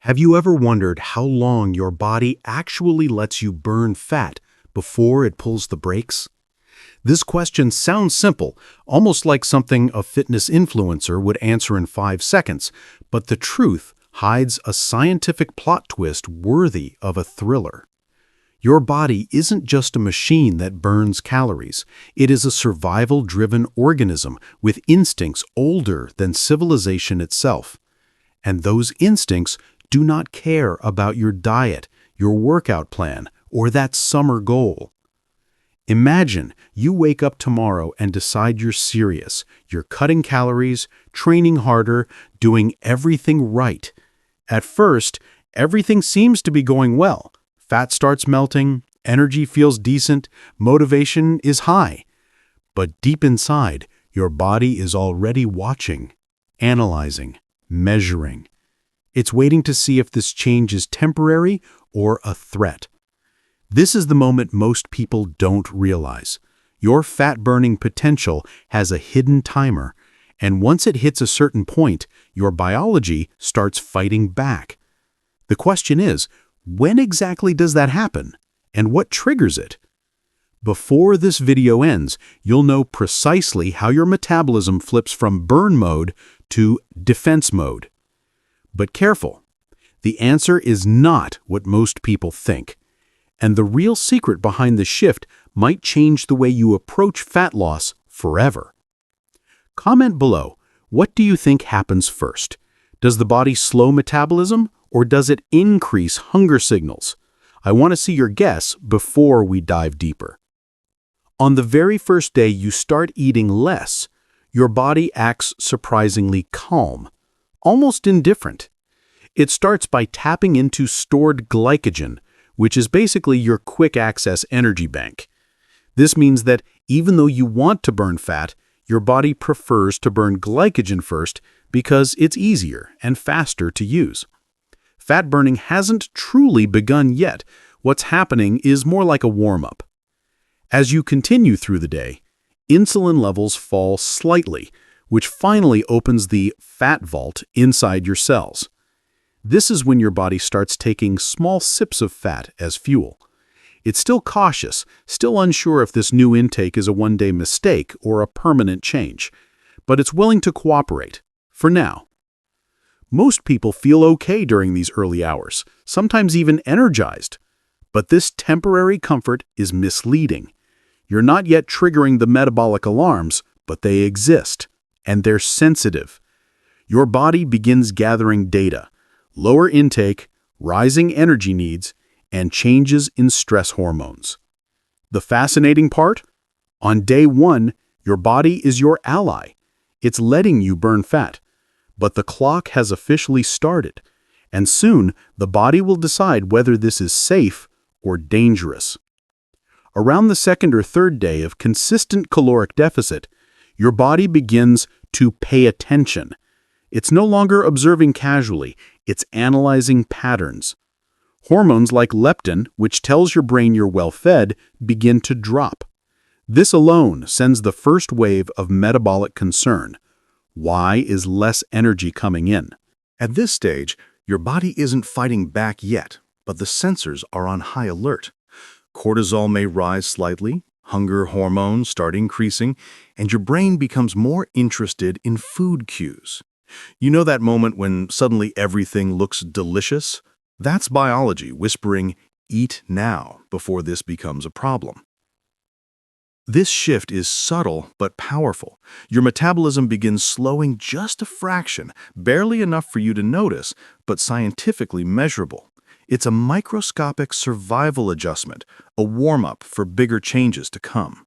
Have you ever wondered how long your body actually lets you burn fat before it pulls the brakes? This question sounds simple, almost like something a fitness influencer would answer in 5 seconds, but the truth hides a scientific plot twist worthy of a thriller. Your body isn't just a machine that burns calories. It is a survival-driven organism with instincts older than civilization itself. And those instincts do not care about your diet, your workout plan, or that summer goal. Imagine you wake up tomorrow and decide you're serious. You're cutting calories, training harder, doing everything right. At first, everything seems to be going well. Fat starts melting, energy feels decent, motivation is high. But deep inside, your body is already watching, analyzing, measuring. It's waiting to see if this change is temporary or a threat. This is the moment most people don't realize. Your fat-burning potential has a hidden timer, and once it hits a certain point, your biology starts fighting back. The question is, when exactly does that happen, and what triggers it? Before this video ends, you'll know precisely how your metabolism flips from burn mode to defense mode. But careful, the answer is not what most people think. And the real secret behind the shift might change the way you approach fat loss forever. Comment below, what do you think happens first? Does the body slow metabolism, or does it increase hunger signals? I want to see your guess before we dive deeper. On the very first day you start eating less, your body acts surprisingly calm, almost indifferent. It starts by tapping into stored glycogen, which is basically your quick-access energy bank. This means that even though you want to burn fat, your body prefers to burn glycogen first because it's easier and faster to use. Fat burning hasn't truly begun yet. What's happening is more like a warm-up. As you continue through the day, insulin levels fall slightly, which finally opens the fat vault inside your cells. This is when your body starts taking small sips of fat as fuel. It's still cautious, still unsure if this new intake is a one-day mistake or a permanent change, but it's willing to cooperate, for now. Most people feel okay during these early hours, sometimes even energized. But this temporary comfort is misleading. You're not yet triggering the metabolic alarms, but they exist, and they're sensitive. Your body begins gathering data. Lower intake, rising energy needs, and changes in stress hormones. The fascinating part? On day one, your body is your ally. It's letting you burn fat. But the clock has officially started, and soon the body will decide whether this is safe or dangerous. Around the second or third day of consistent caloric deficit, your body begins to pay attention. It's no longer observing casually, it's analyzing patterns. Hormones like leptin, which tells your brain you're well-fed, begin to drop. This alone sends the first wave of metabolic concern. Why is less energy coming in? At this stage, your body isn't fighting back yet, but the sensors are on high alert. Cortisol may rise slightly, hunger hormones start increasing, and your brain becomes more interested in food cues. You know that moment when suddenly everything looks delicious? That's biology whispering, "Eat now," before this becomes a problem. This shift is subtle but powerful. Your metabolism begins slowing just a fraction, barely enough for you to notice, but scientifically measurable. It's a microscopic survival adjustment, a warm-up for bigger changes to come.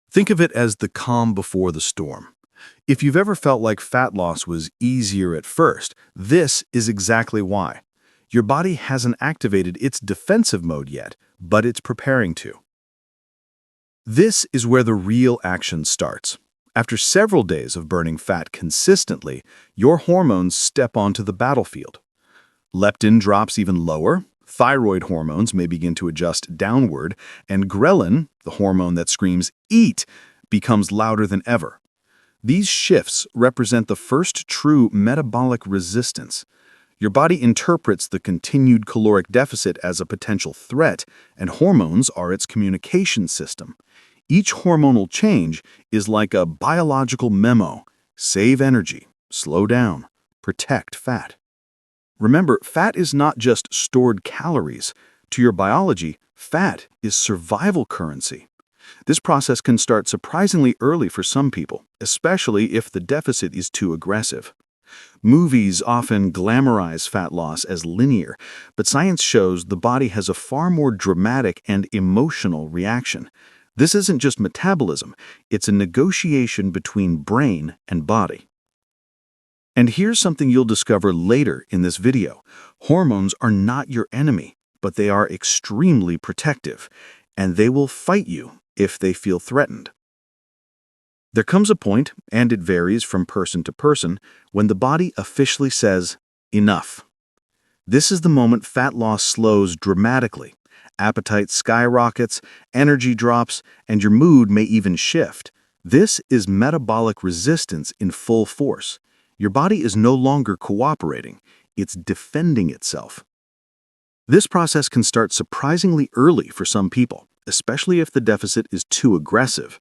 Think of it as the calm before the storm. If you've ever felt like fat loss was easier at first, this is exactly why. Your body hasn't activated its defensive mode yet, but it's preparing to. This is where the real action starts. After several days of burning fat consistently, your hormones step onto the battlefield. Leptin drops even lower, thyroid hormones may begin to adjust downward, and ghrelin, the hormone that screams, "Eat!" becomes louder than ever. These shifts represent the first true metabolic resistance. Your body interprets the continued caloric deficit as a potential threat, and hormones are its communication system. Each hormonal change is like a biological memo: save energy, slow down, protect fat. Remember, fat is not just stored calories. To your biology, fat is survival currency. This process can start surprisingly early for some people, especially if the deficit is too aggressive. Movies often glamorize fat loss as linear, but science shows the body has a far more dramatic and emotional reaction. This isn't just metabolism, it's a negotiation between brain and body. And here's something you'll discover later in this video. Hormones are not your enemy, but they are extremely protective, and they will fight you if they feel threatened. There comes a point, and it varies from person to person, when the body officially says, enough. This is the moment fat loss slows dramatically. Appetite skyrockets, energy drops, and your mood may even shift. This is metabolic resistance in full force. Your body is no longer cooperating, it's defending itself. This process can start surprisingly early for some people, especially if the deficit is too aggressive.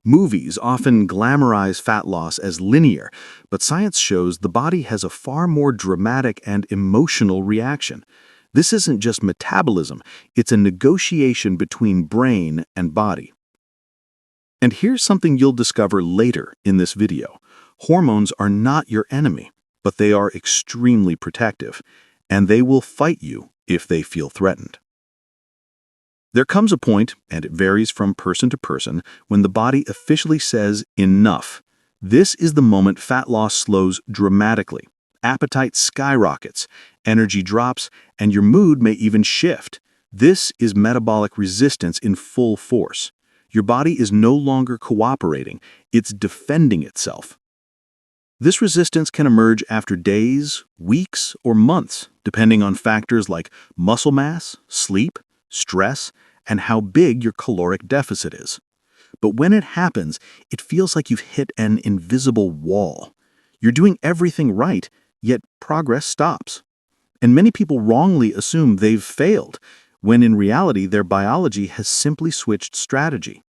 Movies often glamorize fat loss as linear, but science shows the body has a far more dramatic and emotional reaction. This isn't just metabolism, it's a negotiation between brain and body. And here's something you'll discover later in this video. Hormones are not your enemy, but they are extremely protective, and they will fight you if they feel threatened. There comes a point, and it varies from person to person, when the body officially says enough. This is the moment fat loss slows dramatically. Appetite skyrockets, energy drops, and your mood may even shift. This is metabolic resistance in full force. Your body is no longer cooperating, it's defending itself. This resistance can emerge after days, weeks, or months, depending on factors like muscle mass, sleep, stress, and how big your caloric deficit is. But when it happens, it feels like you've hit an invisible wall. You're doing everything right, yet progress stops. And many people wrongly assume they've failed, when in reality their biology has simply switched strategy.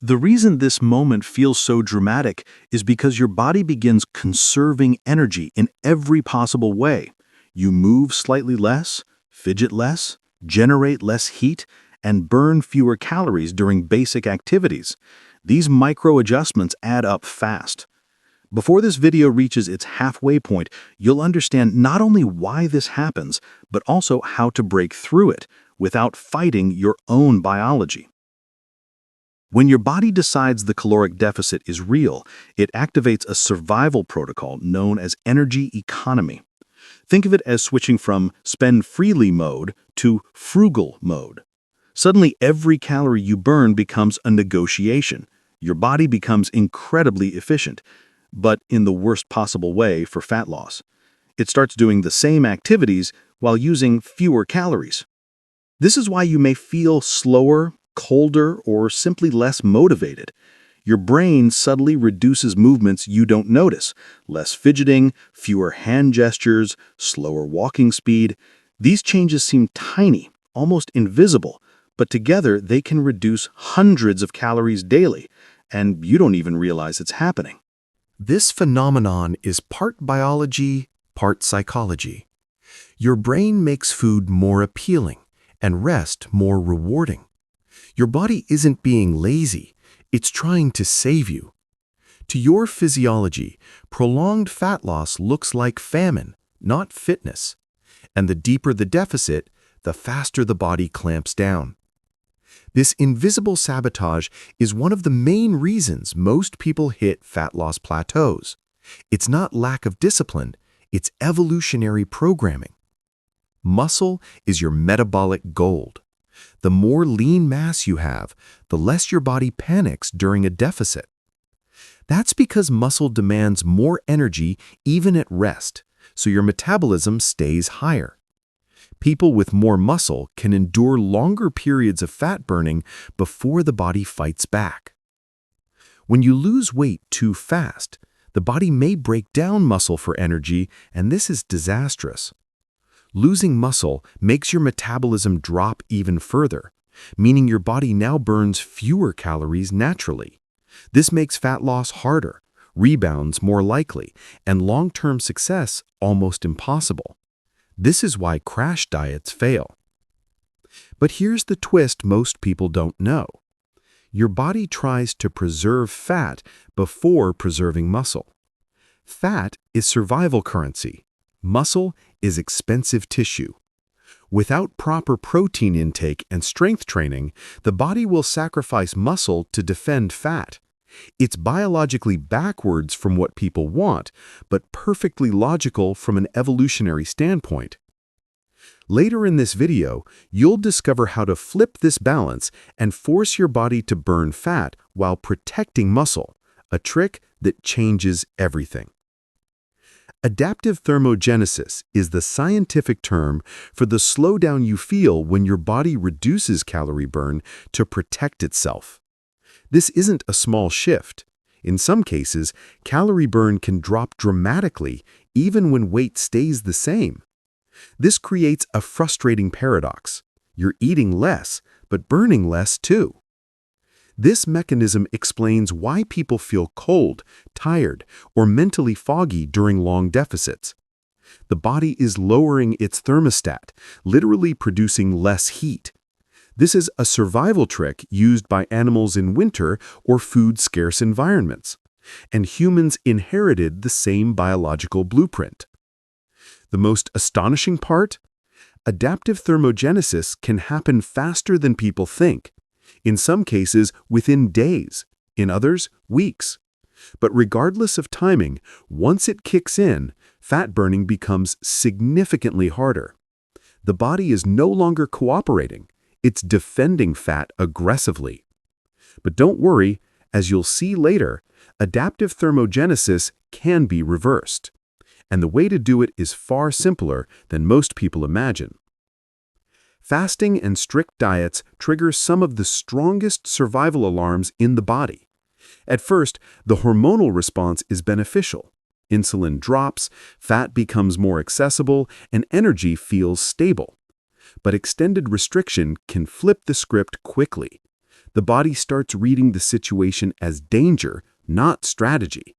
The reason this moment feels so dramatic is because your body begins conserving energy in every possible way. You move slightly less, fidget less, generate less heat, and burn fewer calories during basic activities. These micro adjustments add up fast. Before this video reaches its halfway point, you'll understand not only why this happens, but also how to break through it without fighting your own biology. When your body decides the caloric deficit is real, it activates a survival protocol known as energy economy. Think of it as switching from spend freely mode to frugal mode. Suddenly, every calorie you burn becomes a negotiation. Your body becomes incredibly efficient, but in the worst possible way for fat loss. It starts doing the same activities while using fewer calories. This is why you may feel slower, colder, or simply less motivated. Your brain suddenly reduces movements you don't notice: less fidgeting, fewer hand gestures, slower walking speed. These changes seem tiny, almost invisible, but together they can reduce hundreds of calories daily, and you don't even realize it's happening. This phenomenon is part biology, part psychology. Your brain makes food more appealing and rest more rewarding. Your body isn't being lazy, it's trying to save you. To your physiology, prolonged fat loss looks like famine, not fitness. And the deeper the deficit, the faster the body clamps down. This invisible sabotage is one of the main reasons most people hit fat loss plateaus. It's not lack of discipline, it's evolutionary programming. Muscle is your metabolic gold. The more lean mass you have, the less your body panics during a deficit. That's because muscle demands more energy even at rest, so your metabolism stays higher. People with more muscle can endure longer periods of fat burning before the body fights back. When you lose weight too fast, The body may break down muscle for energy, and this is disastrous. Losing muscle makes your metabolism drop even further, meaning your body now burns fewer calories naturally. This makes fat loss harder, rebounds more likely, and long-term success almost impossible. This is why crash diets fail. But here's the twist most people don't know. Your body tries to preserve fat before preserving muscle. Fat is survival currency. Muscle is expensive tissue. Without proper protein intake and strength training, the body will sacrifice muscle to defend fat. It's biologically backwards from what people want, but perfectly logical from an evolutionary standpoint. Later in this video, you'll discover how to flip this balance and force your body to burn fat while protecting muscle, a trick that changes everything. Adaptive thermogenesis is the scientific term for the slowdown you feel when your body reduces calorie burn to protect itself. This isn't a small shift. In some cases, calorie burn can drop dramatically even when weight stays the same. This creates a frustrating paradox. You're eating less, but burning less too. This mechanism explains why people feel cold, tired, or mentally foggy during long deficits. The body is lowering its thermostat, literally producing less heat. This is a survival trick used by animals in winter or food-scarce environments, and humans inherited the same biological blueprint. The most astonishing part? Adaptive thermogenesis can happen faster than people think. In some cases, within days, in others, weeks. But regardless of timing, once it kicks in, fat burning becomes significantly harder. The body is no longer cooperating. It's defending fat aggressively. But don't worry, as you'll see later, adaptive thermogenesis can be reversed. And the way to do it is far simpler than most people imagine. Fasting and strict diets trigger some of the strongest survival alarms in the body. At first, the hormonal response is beneficial. Insulin drops, fat becomes more accessible, and energy feels stable. But extended restriction can flip the script quickly. The body starts reading the situation as danger, not strategy.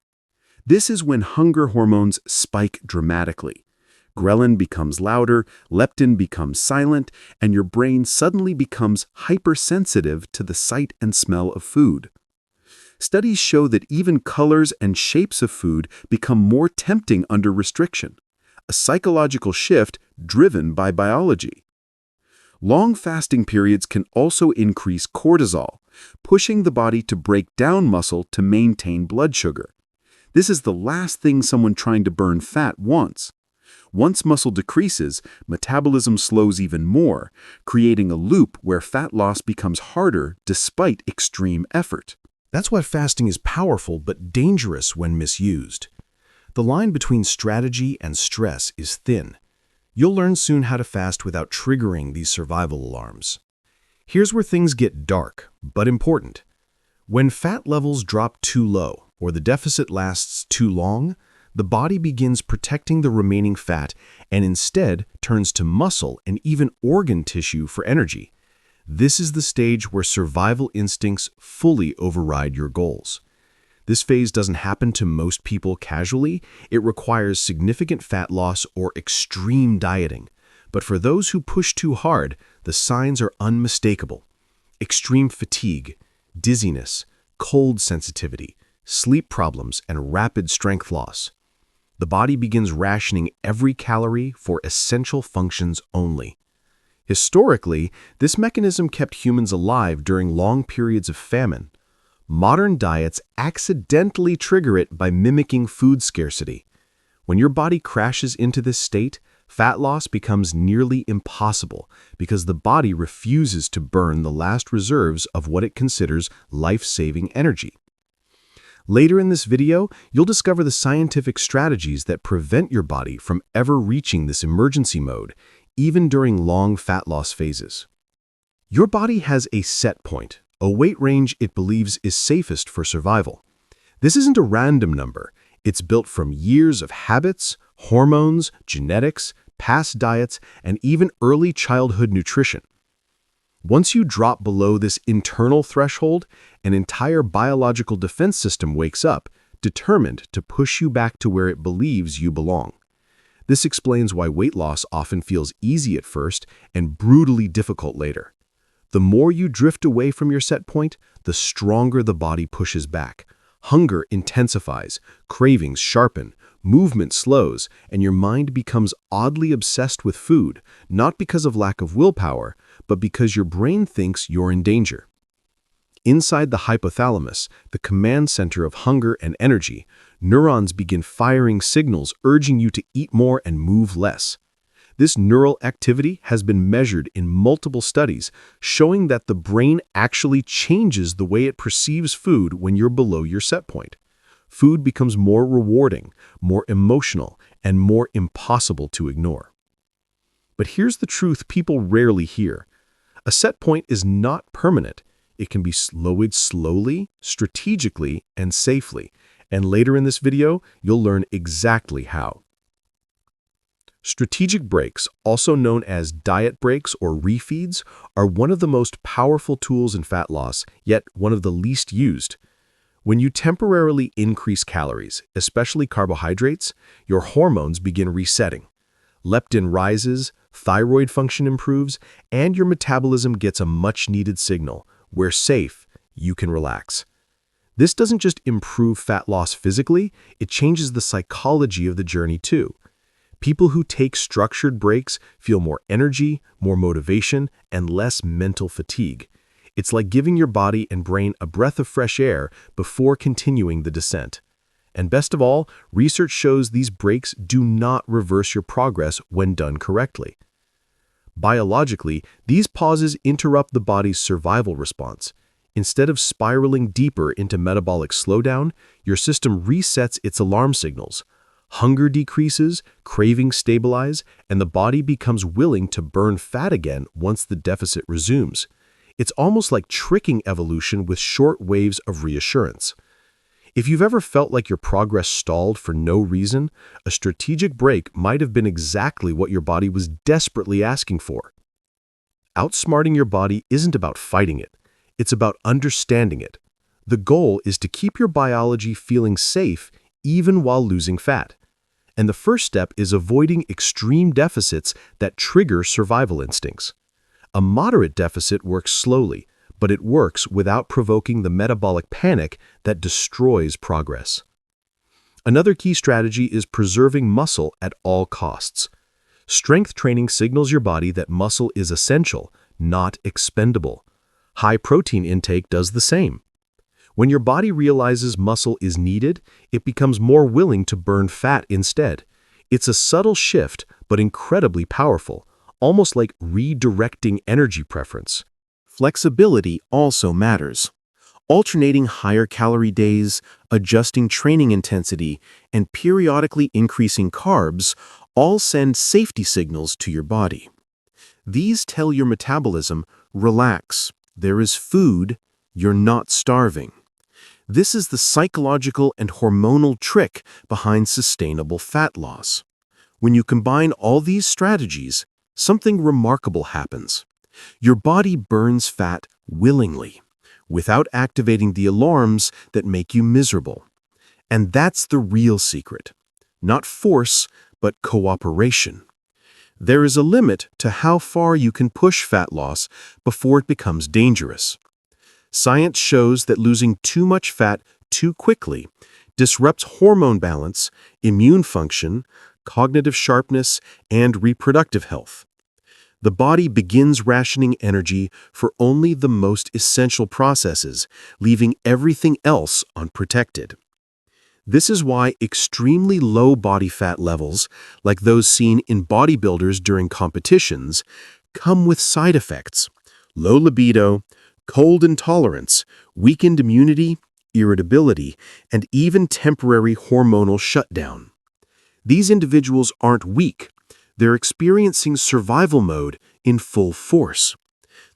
This is when hunger hormones spike dramatically. Ghrelin becomes louder, leptin becomes silent, and your brain suddenly becomes hypersensitive to the sight and smell of food. Studies show that even colors and shapes of food become more tempting under restriction, a psychological shift driven by biology. Long fasting periods can also increase cortisol, pushing the body to break down muscle to maintain blood sugar. This is the last thing someone trying to burn fat wants. Once muscle decreases, metabolism slows even more, creating a loop where fat loss becomes harder despite extreme effort. That's why fasting is powerful but dangerous when misused. The line between strategy and stress is thin. You'll learn soon how to fast without triggering these survival alarms. Here's where things get dark, but important. When fat levels drop too low or the deficit lasts too long, the body begins protecting the remaining fat and instead turns to muscle and even organ tissue for energy. This is the stage where survival instincts fully override your goals. This phase doesn't happen to most people casually. It requires significant fat loss or extreme dieting. But for those who push too hard, the signs are unmistakable. Extreme fatigue, dizziness, cold sensitivity, sleep problems, and rapid strength loss. The body begins rationing every calorie for essential functions only. Historically, this mechanism kept humans alive during long periods of famine. Modern diets accidentally trigger it by mimicking food scarcity. When your body crashes into this state, fat loss becomes nearly impossible because the body refuses to burn the last reserves of what it considers life-saving energy. Later in this video, you'll discover the scientific strategies that prevent your body from ever reaching this emergency mode, even during long fat loss phases. Your body has a set point, a weight range it believes is safest for survival. This isn't a random number. It's built from years of habits, hormones, genetics, past diets, and even early childhood nutrition. Once you drop below this internal threshold, an entire biological defense system wakes up, determined to push you back to where it believes you belong. This explains why weight loss often feels easy at first and brutally difficult later. The more you drift away from your set point, the stronger the body pushes back. Hunger intensifies, cravings sharpen, movement slows, and your mind becomes oddly obsessed with food, not because of lack of willpower, but because your brain thinks you're in danger. Inside the hypothalamus, the command center of hunger and energy, neurons begin firing signals urging you to eat more and move less. This neural activity has been measured in multiple studies, showing that the brain actually changes the way it perceives food when you're below your set point. Food becomes more rewarding, more emotional, and more impossible to ignore. But here's the truth people rarely hear. A set point is not permanent. It can be lowered slowly, strategically, and safely. And later in this video, you'll learn exactly how. Strategic breaks, also known as diet breaks or refeeds, are one of the most powerful tools in fat loss, yet one of the least used. When you temporarily increase calories, especially carbohydrates, your hormones begin resetting. Leptin rises, thyroid function improves, and your metabolism gets a much-needed signal. We're safe, you can relax. This doesn't just improve fat loss physically, it changes the psychology of the journey too. People who take structured breaks feel more energy, more motivation, and less mental fatigue. It's like giving your body and brain a breath of fresh air before continuing the descent. And best of all, research shows these breaks do not reverse your progress when done correctly. Biologically, these pauses interrupt the body's survival response. Instead of spiraling deeper into metabolic slowdown, your system resets its alarm signals. Hunger decreases, cravings stabilize, and the body becomes willing to burn fat again once the deficit resumes. It's almost like tricking evolution with short waves of reassurance. If you've ever felt like your progress stalled for no reason, a strategic break might have been exactly what your body was desperately asking for. Outsmarting your body isn't about fighting it. It's about understanding it. The goal is to keep your biology feeling safe even while losing fat. And the first step is avoiding extreme deficits that trigger survival instincts. A moderate deficit works slowly, but it works without provoking the metabolic panic that destroys progress. Another key strategy is preserving muscle at all costs. Strength training signals your body that muscle is essential, not expendable. High protein intake does the same. When your body realizes muscle is needed, it becomes more willing to burn fat instead. It's a subtle shift, but incredibly powerful, almost like redirecting energy preference. Flexibility also matters. Alternating higher calorie days, adjusting training intensity, and periodically increasing carbs all send safety signals to your body. These tell your metabolism, relax, there is food, you're not starving. This is the psychological and hormonal trick behind sustainable fat loss. When you combine all these strategies, something remarkable happens. Your body burns fat willingly, without activating the alarms that make you miserable. And that's the real secret. Not force, but cooperation. There is a limit to how far you can push fat loss before it becomes dangerous. Science shows that losing too much fat too quickly disrupts hormone balance, immune function, cognitive sharpness, and reproductive health. The body begins rationing energy for only the most essential processes, leaving everything else unprotected. This is why extremely low body fat levels, like those seen in bodybuilders during competitions, come with side effects: low libido, cold intolerance, weakened immunity, irritability, and even temporary hormonal shutdown. These individuals aren't weak. They're experiencing survival mode in full force.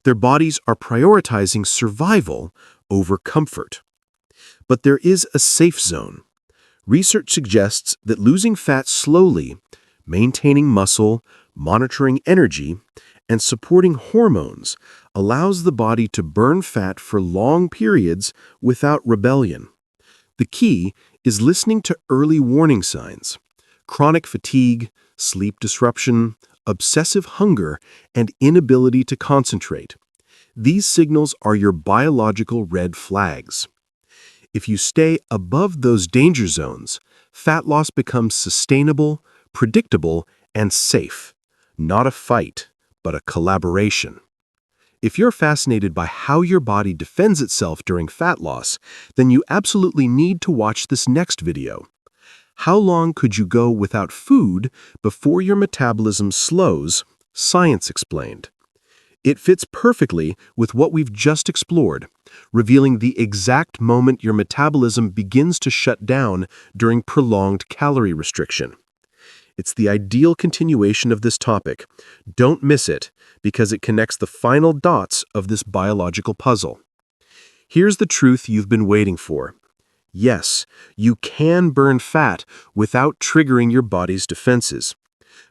Their bodies are prioritizing survival over comfort. But there is a safe zone. Research suggests that losing fat slowly, maintaining muscle, monitoring energy, and supporting hormones allows the body to burn fat for long periods without rebellion. The key is listening to early warning signs: chronic fatigue, sleep disruption, obsessive hunger, and inability to concentrate. These signals are your biological red flags. If you stay above those danger zones, fat loss becomes sustainable, predictable, and safe. Not a fight, but a collaboration. If you're fascinated by how your body defends itself during fat loss, then you absolutely need to watch this next video. How long could you go without food before your metabolism slows? Science explained. It fits perfectly with what we've just explored, revealing the exact moment your metabolism begins to shut down during prolonged calorie restriction. It's the ideal continuation of this topic. Don't miss it, because it connects the final dots of this biological puzzle. Here's the truth you've been waiting for. Yes, you can burn fat without triggering your body's defenses,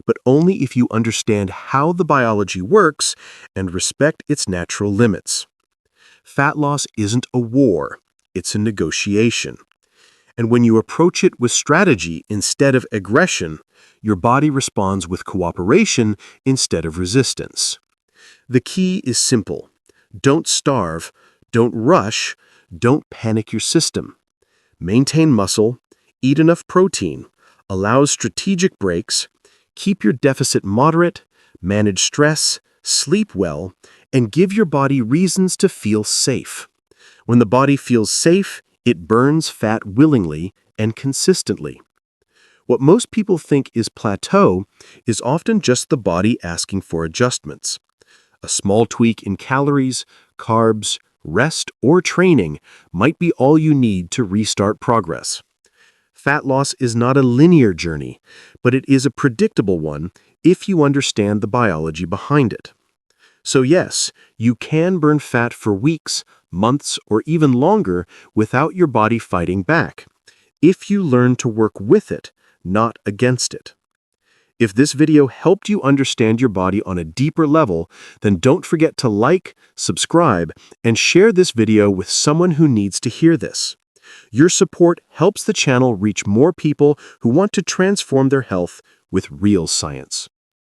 but only if you understand how the biology works and respect its natural limits. Fat loss isn't a war, it's a negotiation. And when you approach it with strategy instead of aggression, your body responds with cooperation instead of resistance. The key is simple. Don't starve, don't rush, don't panic your system. Maintain muscle, eat enough protein, allow strategic breaks, keep your deficit moderate, manage stress, sleep well, and give your body reasons to feel safe. When the body feels safe, it burns fat willingly and consistently. What most people think is plateau is often just the body asking for adjustments. A small tweak in calories, carbs, rest, or training might be all you need to restart progress. Fat loss is not a linear journey, but it is a predictable one if you understand the biology behind it. So yes, you can burn fat for weeks, months, or even longer without your body fighting back, if you learn to work with it, not against it. If this video helped you understand your body on a deeper level, then don't forget to like, subscribe, and share this video with someone who needs to hear this. Your support helps the channel reach more people who want to transform their health with real science.